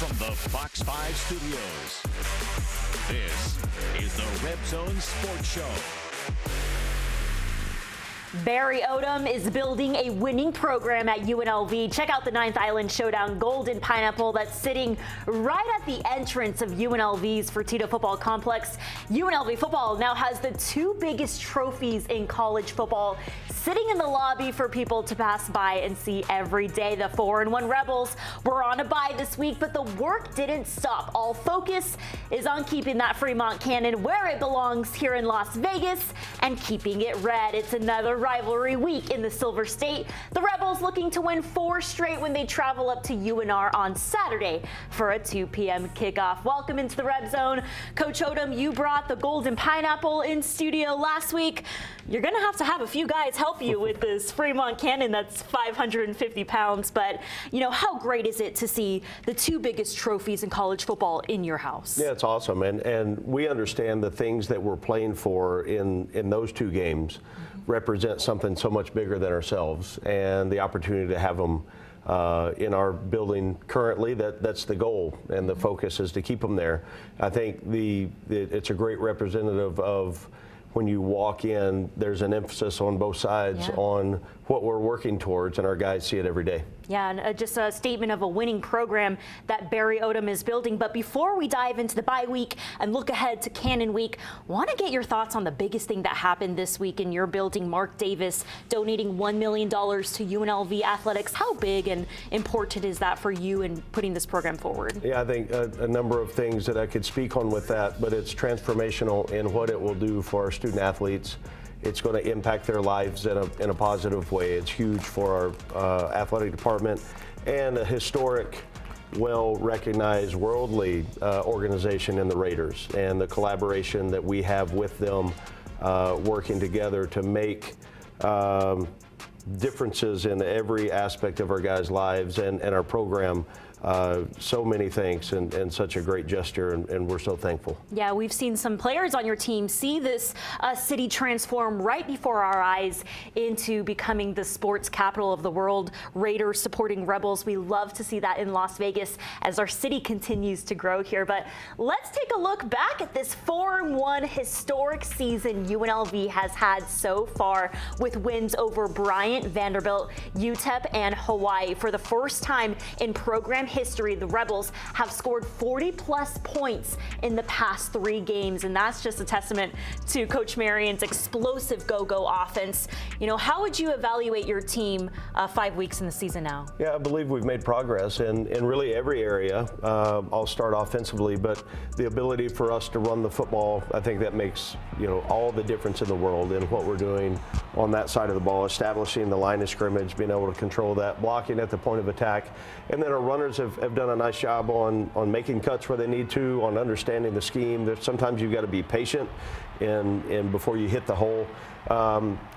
from the Fox 5 studios, this is the Reb Zone Sports Show. Barry Odom is building a winning program at UNLV. Check out the 9th Island Showdown Golden Pineapple that's sitting right at the entrance of UNLV's Fertitta Football Complex. UNLV football now has the 2 biggest trophies in college football sitting in the lobby for people to pass by and see every day. The 4-1 Rebels were on a bye this week, but the work didn't stop. All focus is on keeping that Fremont Cannon where it belongs here in Las Vegas and keeping it red. It's another rivalry week in the Silver State. The Rebels looking to win 4 straight when they travel up to UNR on Saturday for a 2 p.m. kickoff. Welcome into the Reb Zone. Coach Odom, you brought the Golden Pineapple in studio last week. You're going to have a few guys help you with this Fremont Cannon that's 550 pounds. But, you know, how great is it to see the 2 biggest trophies in college football in your house? Yeah, it's awesome. And we understand the things that we're playing for in those 2 games represent something so much bigger than ourselves, and the opportunity to have them in our building currently, that's the goal, and the focus is to keep them there. I think it's a great representative of when you walk in, there's an emphasis on both sides on what we're working towards, and our guys see it every day. Yeah, and just a statement of a winning program that Barry Odom is building. But before we dive into the bye week and look ahead to Cannon Week, want to get your thoughts on the biggest thing that happened this week in your building. Mark Davis donating $1 million to UNLV Athletics. How big and important is that for you in putting this program forward? Yeah, I think a number of things that I could speak on with that, but it's transformational in what it will do for our student athletes. It's going to impact their lives in a positive way. It's huge for our athletic department and a historic, well-recognized, worldly organization in the Raiders, and the collaboration that we have with them working together to make differences in every aspect of our guys' lives and our program. So many thanks and such a great gesture, and we're so thankful. Yeah, we've seen some players on your team see this city transform right before our eyes into becoming the sports capital of the world. Raiders supporting Rebels. We love to see that in Las Vegas as our city continues to grow here. But let's take a look back at this 4-1 historic season UNLV has had so far, with wins over Bryant, Vanderbilt, UTEP, and Hawaii. For the first time in program history, the Rebels have scored 40-plus points in the past 3 games, and that's just a testament to Coach Marion's explosive go-go offense. You know, how would you evaluate your team 5 weeks in the season now? Yeah, I believe we've made progress in really every area. I'll start offensively, but the ability for us to run the football, I think that makes, you know, all the difference in the world in what we're doing on that side of the ball, establishing the line of scrimmage, being able to control that, blocking at the point of attack, and then our runners have done a nice job on making cuts where they need to, on understanding the scheme. There's sometimes you've got to be patient and before you hit the hole.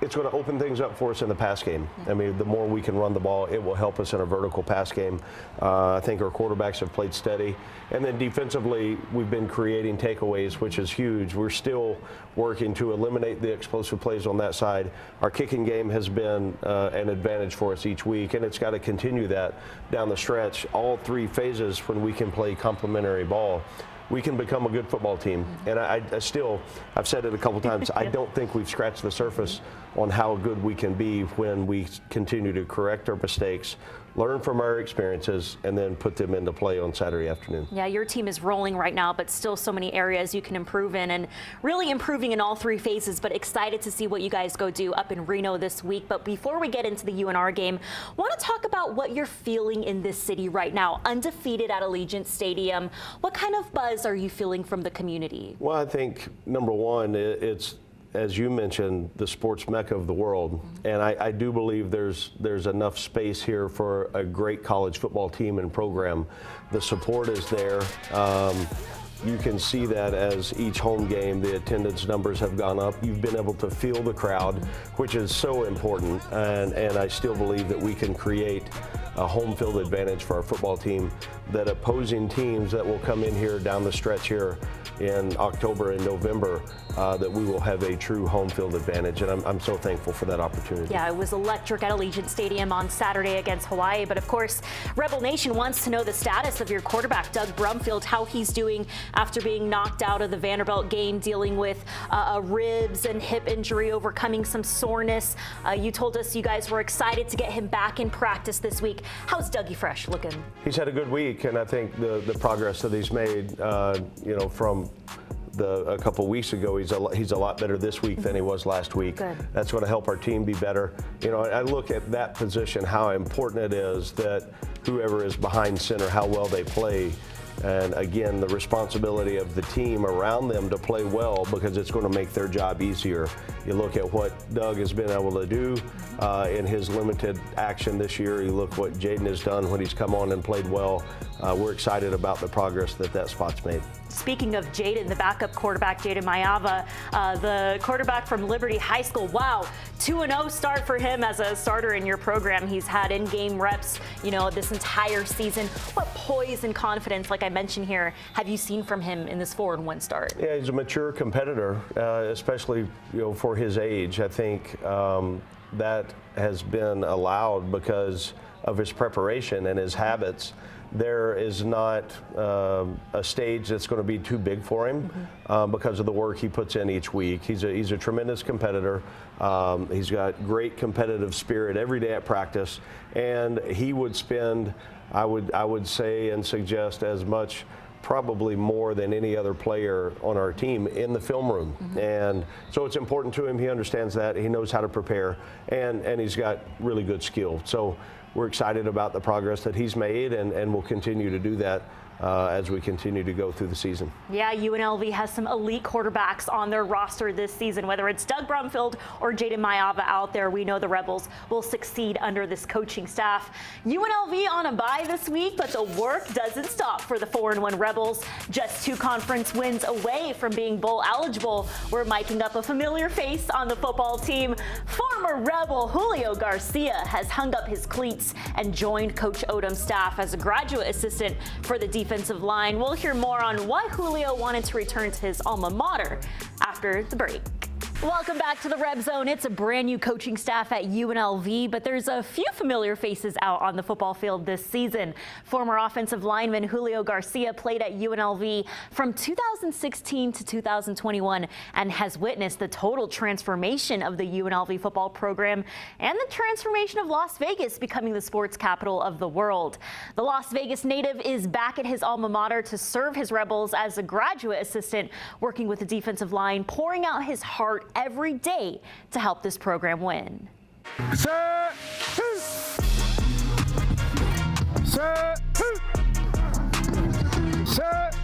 It's going to open things up for us in the pass game. I mean, the more we can run the ball, it will help us in a vertical pass game. I think our quarterbacks have played steady. And then defensively, we've been creating takeaways, which is huge. We're still working to eliminate the explosive plays on that side. Our kicking game has been an advantage for us each week, and it's got to continue that down the stretch. All 3 phases, when we can play complementary ball, we can become a good football team. And I've said it a couple times, I don't think we've scratched the surface on how good we can be when we continue to correct our mistakes, learn from our experiences, and then put them into play on Saturday afternoon. Yeah, your team is rolling right now, but still so many areas you can improve in, and really improving in all 3 phases, but excited to see what you guys go do up in Reno this week. But before we get into the UNR game, want to talk about what you're feeling in this city right now, undefeated at Allegiant Stadium. What kind of buzz are you feeling from the community? Well, I think, number one, it's, as you mentioned, the sports mecca of the world. And I do believe there's enough space here for a great college football team and program. The support is there. You can see that as each home game, the attendance numbers have gone up. You've been able to feel the crowd, which is so important. And I still believe that we can create a home field advantage for our football team, that opposing teams that will come in here down the stretch here in October and November, that we will have a true home field advantage, and I'm so thankful for that opportunity. Yeah, it was electric at Allegiant Stadium on Saturday against Hawaii, but of course, Rebel Nation wants to know the status of your quarterback, Doug Brumfield, how he's doing after being knocked out of the Vanderbilt game, dealing with a ribs and hip injury, overcoming some soreness. You told us you guys were excited to get him back in practice this week. How's Dougie Fresh looking? He's had a good week, and I think the progress that he's made, from a couple weeks ago, he's a lot better this week than he was last week. Good. That's going to help our team be better. I look at that position, how important it is that whoever is behind center, how well they play. And again, the responsibility of the team around them to play well, because it's going to make their job easier. You look at what Doug has been able to do in his limited action this year. You look what Jaden has done when he's come on and played well. We're excited about the progress that spot's made. Speaking of Jaden, the backup quarterback, Jaden Mayava, the quarterback from Liberty High School. Wow, 2-0 start for him as a starter in your program. He's had in-game reps, this entire season. What poise and confidence, like I mentioned here, have you seen from him in this 4-1 start? Yeah, he's a mature competitor, especially for his age. I think that has been allowed because of his preparation and his habits. There is not a stage that's going to be too big for him because of the work he puts in each week. He's a tremendous competitor. He's got great competitive spirit every day at practice, and he would spend, I would say and suggest, as much, probably more than any other player on our team in the film room. And so it's important to him. He understands that. He knows how to prepare, and he's got really good skill. So we're excited about the progress that he's made, and we'll continue to do that as we continue to go through the season. Yeah, UNLV has some elite quarterbacks on their roster this season. Whether it's Doug Brumfield or Jaden Mayava out there, we know the Rebels will succeed under this coaching staff. UNLV on a bye this week, but the work doesn't stop for the 4-1 Rebels. Just 2 conference wins away from being bowl eligible. We're miking up a familiar face on the football team. Former Rebel Julio Garcia has hung up his cleats and joined Coach Odom's staff as a graduate assistant for the defensive line. We'll hear more on why Julio wanted to return to his alma mater after the break. Welcome back to the Reb Zone. It's a brand new coaching staff at UNLV, but there's a few familiar faces out on the football field this season. Former offensive lineman Julio Garcia played at UNLV from 2016 to 2021 and has witnessed the total transformation of the UNLV football program and the transformation of Las Vegas becoming the sports capital of the world. The Las Vegas native is back at his alma mater to serve his Rebels as a graduate assistant, working with the defensive line, pouring out his heart every day to help this program win. Set. Set. Set.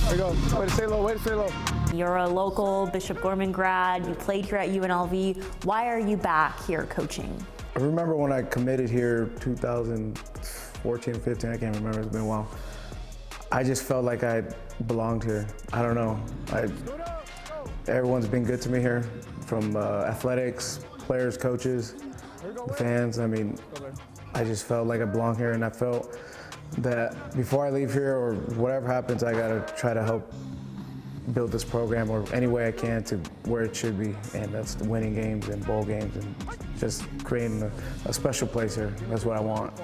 There you go. Way to stay low. Way to stay low. You're a local Bishop Gorman grad. You played here at UNLV. Why are you back here coaching? I remember when I committed here 2014, 15, I can't remember, it's been a while. I just felt like I belonged here. I don't know. Everyone's been good to me here, from athletics, players, coaches, the fans. I mean, I just felt like I belong here, and I felt that before I leave here or whatever happens, I gotta try to help build this program or any way I can to where it should be, and that's winning games and bowl games and just creating a special place here. That's what I want.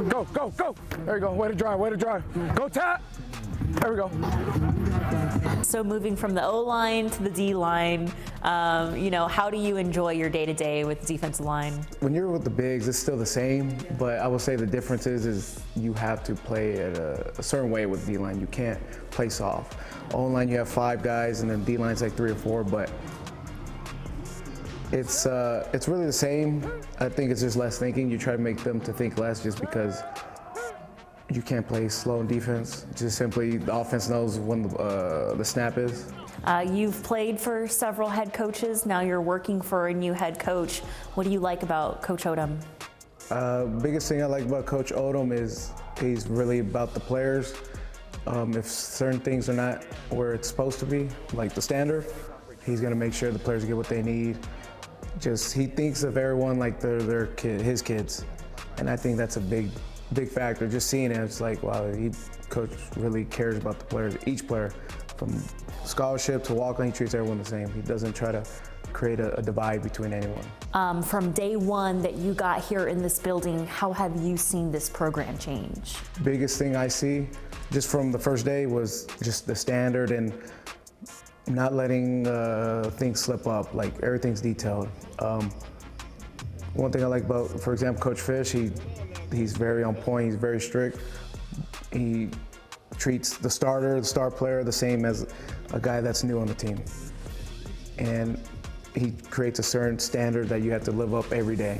Go, go, go. There you go. Way to drive, way to drive. Go tap. There we go. So moving from the O-line to the D-line, how do you enjoy your day-to-day with the defensive line? When you're with the bigs, it's still the same, but I will say the difference is you have to play at a certain way with D-line. You can't play soft. O-line, you have 5 guys, and then D-line's like 3 or 4, but it's really the same. I think it's just less thinking. You try to make them to think less just because you can't play slow in defense. Just simply the offense knows when the snap is. You've played for several head coaches. Now you're working for a new head coach. What do you like about Coach Odom? Biggest thing I like about Coach Odom is he's really about the players. If certain things are not where it's supposed to be, like the standard, he's going to make sure the players get what they need. He thinks of everyone like they're his kids, and I think that's a big big factor. Just seeing it, it's like, wow, coach really cares about the players, each player, from scholarship to walk-on. He treats everyone the same. He doesn't try to create a divide between anyone. From day one that you got here in this building, how have you seen this program change? Biggest thing I see just from the first day was just the standard and not letting things slip up. Like, everything's detailed. One thing I like about, for example, Coach Fish, he's very on point, he's very strict. He treats the star player, the same as a guy that's new on the team. And he creates a certain standard that you have to live up every day.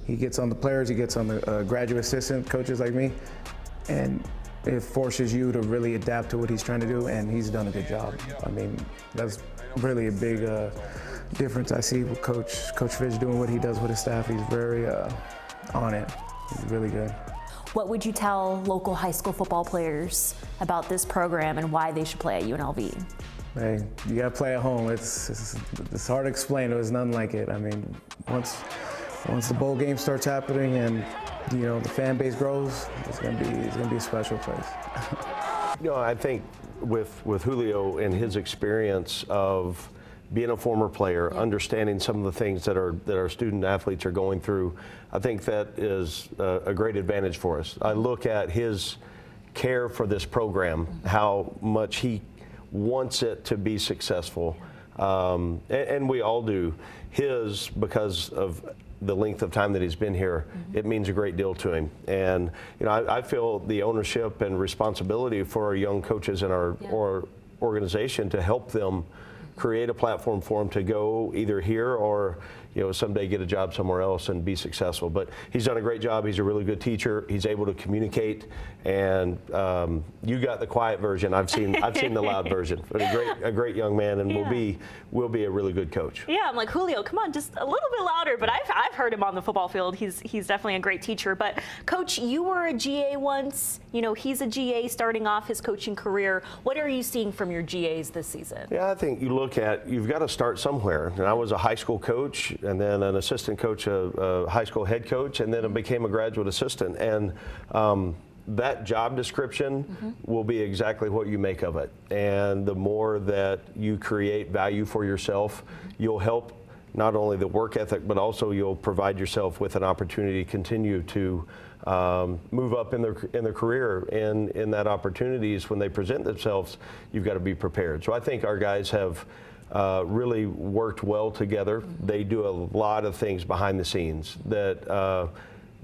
He gets on the players, he gets on the graduate assistant coaches like me, and it forces you to really adapt to what he's trying to do, and he's done a good job. I mean, that's really a big difference I see with Coach Fish doing what he does with his staff. He's very on it. He's really good. What would you tell local high school football players about this program and why they should play at UNLV? Hey, you gotta play at home. It's hard to explain. There's nothing like it. I mean, once the bowl game starts happening and the fan base grows, it's gonna be a special place. I think with Julio and his experience of being a former player, understanding some of the things that our student athletes are going through, I think that is a great advantage for us. I look at his care for this program, how much he wants it to be successful, and we all do. His, because of the length of time that he's been here, it means a great deal to him. And I feel the ownership and responsibility for our young coaches in our organization to help them create a platform for them to go either here or someday get a job somewhere else and be successful. But he's done a great job. He's a really good teacher. He's able to communicate, and you got the quiet version. I've seen the loud version. But a great young man, and will be a really good coach. Yeah, I'm like, Julio, come on, just a little bit louder. But I've heard him on the football field. He's definitely a great teacher. But Coach, you were a GA once. He's a GA starting off his coaching career. What are you seeing from your GAs this season? Yeah, I think you've got to start somewhere. And I was a high school coach, and then an assistant coach, a high school head coach, and then I became a graduate assistant. And that job description will be exactly what you make of it. And the more that you create value for yourself, you'll help not only the work ethic, but also you'll provide yourself with an opportunity to continue to move up in their career. And in that opportunities, when they present themselves, you've got to be prepared. So I think our guys have really worked well together. They do a lot of things behind the scenes that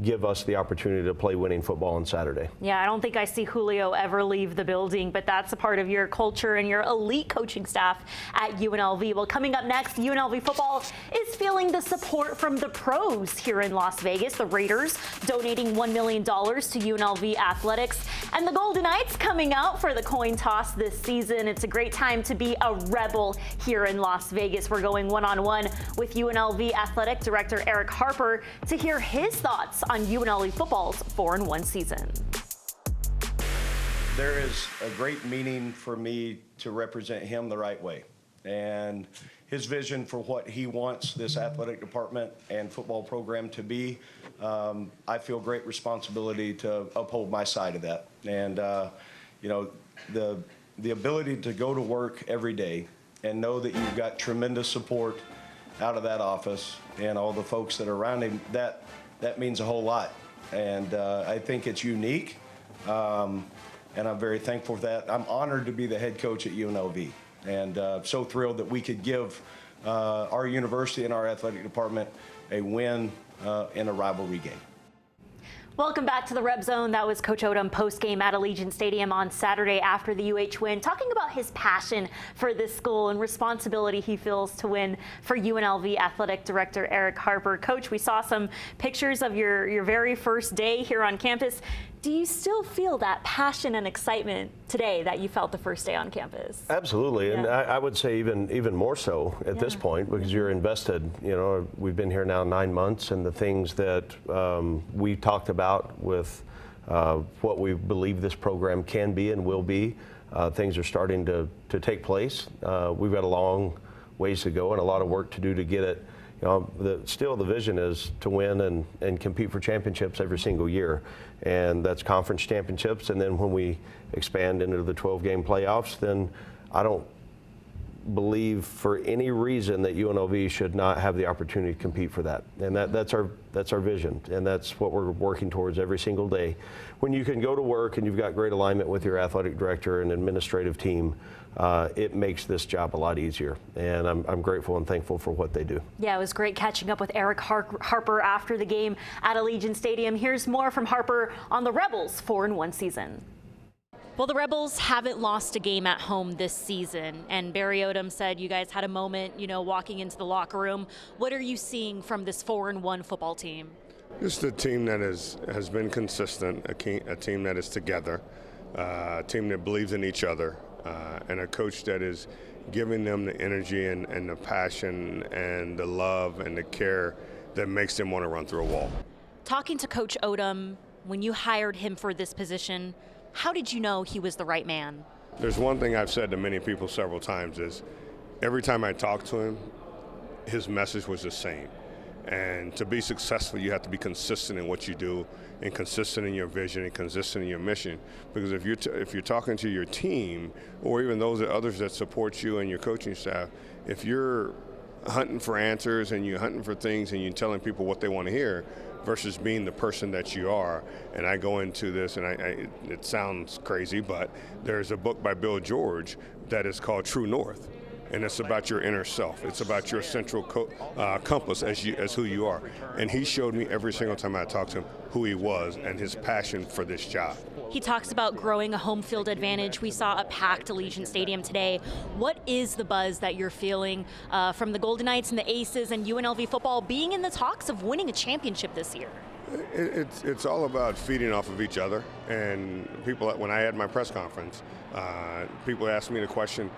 give us the opportunity to play winning football on Saturday. Yeah, I don't think I see Julio ever leave the building, but that's a part of your culture and your elite coaching staff at UNLV. Well, coming up next, UNLV football is feeling the support from the pros here in Las Vegas. The Raiders donating $1 million to UNLV athletics, and the Golden Knights coming out for the coin toss this season. It's a great time to be a Rebel here in Las Vegas. We're going one-on-one with UNLV Athletic Director Eric Harper to hear his thoughts on UNLV football's 4-1 season. There is a great meaning for me to represent him the right way, and his vision for what he wants this athletic department and football program to be. I feel great responsibility to uphold my side of that, and the ability to go to work every day and know that you've got tremendous support out of that office and all the folks that are around him, that means a whole lot. And I think it's unique, and I'm very thankful for that. I'm honored to be the head coach at UNLV, and so thrilled that we could give our university and our athletic department a win in a rivalry game. Welcome back to the Reb Zone. That was Coach Odom post-game at Allegiant Stadium on Saturday after the UH win, talking about his passion for this school and responsibility he feels to win for UNLV Athletic Director Eric Harper. Coach, we saw some pictures of your very first day here on campus. Do you still feel that passion and excitement today that you felt the first day on campus? Absolutely, and I would say even more so at this point, because you're invested. We've been here now 9 months, and the things that we talked about with what we believe this program can be and will be, things are starting to take place. We've got a long ways to go and a lot of work to do to get it Still the vision is to win and compete for championships every single year. And that's conference championships. And then when we expand into the 12-game playoffs, then I don't believe for any reason that UNLV should not have the opportunity to compete for that. And that's our vision, and that's what we're working towards every single day. When you can go to work and you've got great alignment with your athletic director and administrative team, it makes this job a lot easier, and I'm grateful and thankful for what they do. Yeah, it was great catching up with Eric Harper after the game at Allegiant Stadium. Here's more from Harper on the Rebels' 4-1 season. Well, the Rebels haven't lost a game at home this season, and Barry Odom said you guys had a moment, walking into the locker room. What are you seeing from this 4-1 football team? Just a team that has been consistent, a team that is together, a team that believes in each other, and a coach that is giving them the energy and the passion and the love and the care that makes them want to run through a wall. Talking to Coach Odom, when you hired him for this position, how did you know he was the right man? There's one thing I've said to many people several times is every time I talk to him, his message was the same. And to be successful, you have to be consistent in what you do and consistent in your vision and consistent in your mission. Because if you're talking to your team or even those others that support you and your coaching staff, if you're hunting for answers and you're hunting for things and you're telling people what they want to hear versus being the person that you are. And I go into this, and it sounds crazy, but there's a book by Bill George that is called True North. And it's about your inner self. It's about your central compass as who you are. And he showed me every single time I talked to him who he was and his passion for this job. He talks about growing a home field advantage. We saw a packed Allegiant Stadium today. What is the buzz that you're feeling from the Golden Knights and the Aces and UNLV football being in the talks of winning a championship this year? It's all about feeding off of each other. And people, when I had my press conference, people asked me the question,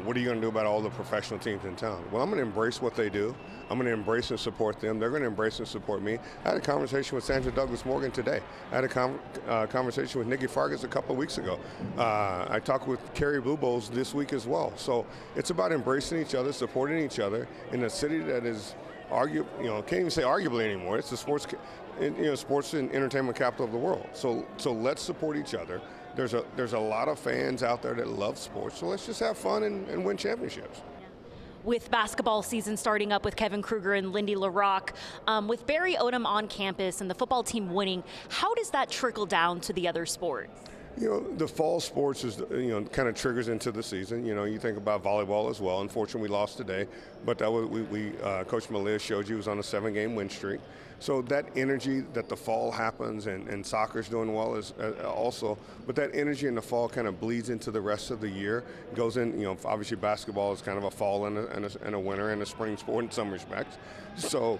what are you going to do about all the professional teams in town? Well, I'm going to embrace what they do. I'm going to embrace and support them. They're going to embrace and support me. I had a conversation with Sandra Douglas Morgan today. I had a conversation with Nikki Fargas a couple of weeks ago. I talked with Carrie Bubos this week as well. So it's about embracing each other, supporting each other in a city that is can't even say arguably anymore. It's the sports and entertainment capital of the world. So let's support each other. There's a lot of fans out there that love sports, so let's just have fun and win championships. With basketball season starting up with Kevin Kruger and Lindy LaRocque, with Barry Odom on campus and the football team winning, how does that trickle down to the other sports? The fall sports is, kind of triggers into the season. You think about volleyball as well. Unfortunately, we lost today, but that was Coach Malia showed you was on a 7-game win streak. So that energy that the fall happens, and soccer's doing well is also, but that energy in the fall kind of bleeds into the rest of the year. Goes in, obviously basketball is kind of a fall and a winter and a spring sport in some respects. So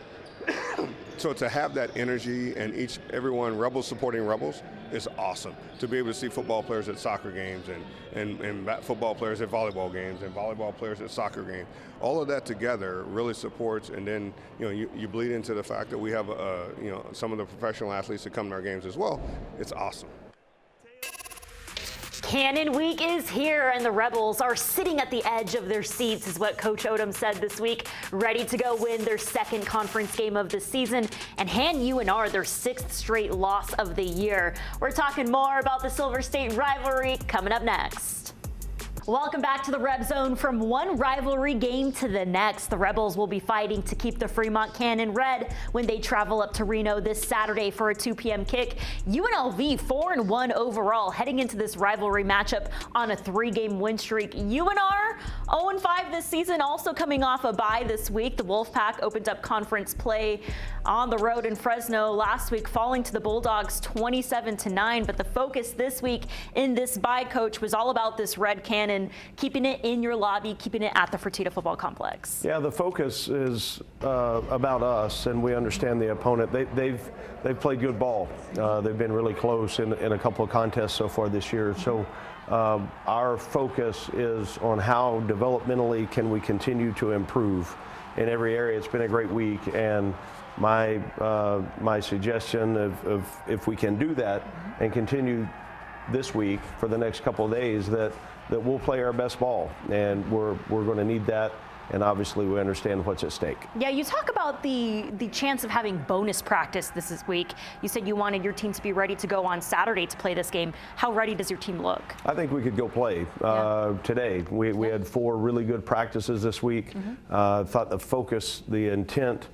to have that energy and everyone Rebels supporting Rebels is awesome. To be able to see football players at soccer games and football players at volleyball games and volleyball players at soccer games, all of that together really supports. And then you bleed into the fact that we have some of the professional athletes that come to our games as well. It's awesome. Cannon Week is here, and the Rebels are sitting at the edge of their seats, is what Coach Odom said this week, ready to go win their second conference game of the season and hand UNR their 6th straight loss of the year. We're talking more about the Silver State rivalry coming up next. Welcome back to the Reb Zone. From one rivalry game to the next, the Rebels will be fighting to keep the Fremont Cannon red when they travel up to Reno this Saturday for a 2 p.m. kick. UNLV 4-1 overall, heading into this rivalry matchup on a 3-game win streak. UNR 0-5 this season, also coming off a bye this week. The Wolfpack opened up conference play on the road in Fresno last week, falling to the Bulldogs 27-9. But the focus this week in this bye, Coach, was all about this red cannon, keeping it in your lobby, keeping it at the Fertitta Football Complex. Yeah, the focus is about us, and we understand the opponent. They've played good ball. They've been really close in a couple of contests so far this year. So our focus is on how developmentally can we continue to improve in every area. It's been a great week, and my suggestion of if we can do that and continue this week for the next couple of days, that we'll play our best ball, and we're going to need that and obviously we understand what's at stake. Yeah, you talk about the chance of having bonus practice this week. You said you wanted your team to be ready to go on Saturday to play this game. How ready does your team look? I think we could go play today. We had 4 really good practices this week. Thought the focus, the intent,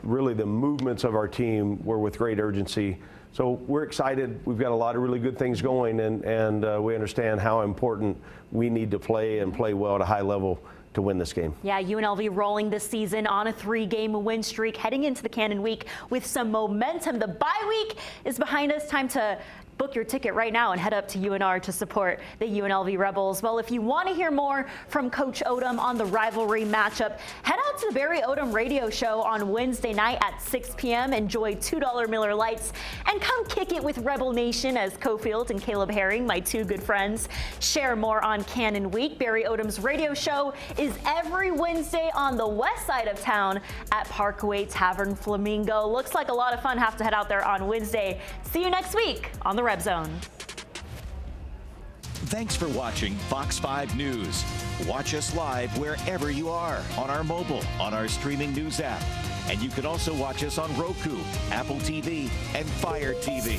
really the movements of our team were with great urgency. So we're excited. We've got a lot of really good things going, and we understand how important we need to play and play well at a high level to win this game. Yeah, UNLV rolling this season on a 3-game win streak, heading into the Cannon Week with some momentum. The bye week is behind us. Time to book your ticket right now and head up to UNR to support the UNLV Rebels. Well, if you want to hear more from Coach Odom on the rivalry matchup, head out to the Barry Odom radio show on Wednesday night at 6 p.m. Enjoy $2 Miller Lights and come kick it with Rebel Nation as Cofield and Caleb Herring, my 2 good friends, share more on Cannon Week. Barry Odom's radio show is every Wednesday on the west side of town at Parkway Tavern Flamingo. Looks like a lot of fun. Have to head out there on Wednesday. See you next week on the Reb Zone. Thanks for watching Fox 5 News. Watch us live wherever you are, on our mobile, on our streaming news app. And you can also watch us on Roku, Apple TV, and Fire TV.